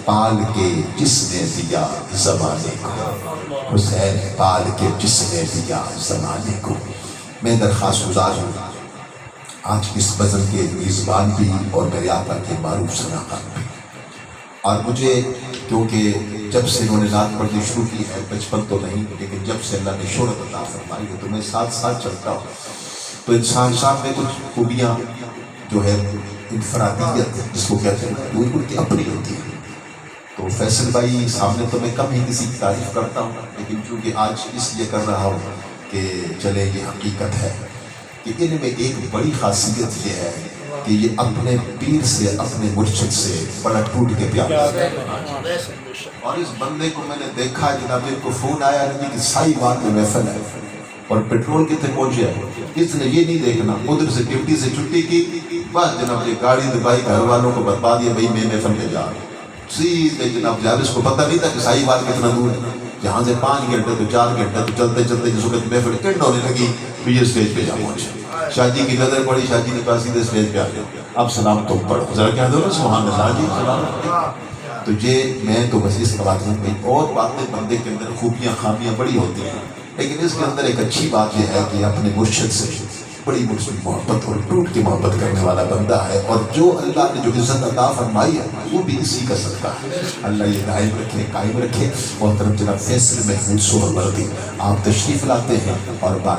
پال کے جس نے دیا زمانے کو، حسین پال کے جس نے دیا زمانے کو۔ میں درخواست گزار ہوں آج اس غزل کے میزبان بھی اور میرے آقا کے معروف شناخت بھی، اور مجھے کیونکہ جب سے انہوں نے نعت پڑھنی شروع کی ہے، بچپن تو نہیں لیکن جب سے اللہ نے شہرت عطا فرمائی ہے تو میں ساتھ ساتھ چلتا ہوں، تو انسان میں کچھ خوبیاں جو ہے انفرادیت جس کو کہتے ہیں وہ ان کی اپنی ہوتی ہے۔ تو فیصل بھائی سامنے تو میں کم ہی کسی کی تعریف کرتا ہوں، لیکن چونکہ آج اس لیے کر رہا ہوں کہ چلے یہ حقیقت ہے کہ ان میں ایک بڑی خاصیت یہ ہے کہ یہ اپنے پیر سے اپنے مرشد سے بڑا ٹوٹ کے پیار کرتے ہیں۔ اور اس بندے کو میں نے دیکھا جناب، میرے کو فون آیا نبی کہ سائی بات میں محفل ہے اور پیٹرول کتنے پہنچے ہے، اس نے یہ نہیں دیکھنا، ادھر سے ڈیوٹی سے چھٹی کی بس جناب یہ گاڑی دبائی گھر والوں کو بتا دیا بھائی میں محفل میں جا رہا ہوں، سیدھے جناب جا، اس کو پتہ نہیں تھا کہ سائی بات کتنا دور ہے، یہاں سے 5 گھنٹے تو 4 گھنٹے تو چلتے چلتے جس وقت محفل اینڈ ہونے لگی تو یہ اسٹیج پہ جا پہنچا، شاہ جی کی نظر پڑی، شاہ جی نے کہا سیدھے اسٹیج پہ آ گیا، اب سلام تم پڑھو، ذرا کہہ دو نا سبحان اللہ جی سلام۔ تو یہ میں تو بس اس بات ہوں کہ اور باتیں بندے کے اندر خوبیاں خامیاں بڑی ہوتی ہیں، لیکن اس کے اندر ایک اچھی بات یہ ہے کہ اپنے مرشد سے بڑی محبت اور ٹوٹ کی محبت کرنے والا بندہ ہے، اور جو اللہ نے جو عزت عطا فرمائی ہے وہ بھی اسی کا صدقہ ہے، اللہ یہ دائم رکھے قائم رکھے۔ محترم جناب فیصل محمود سہروردی آپ تشریف لاتے ہیں اور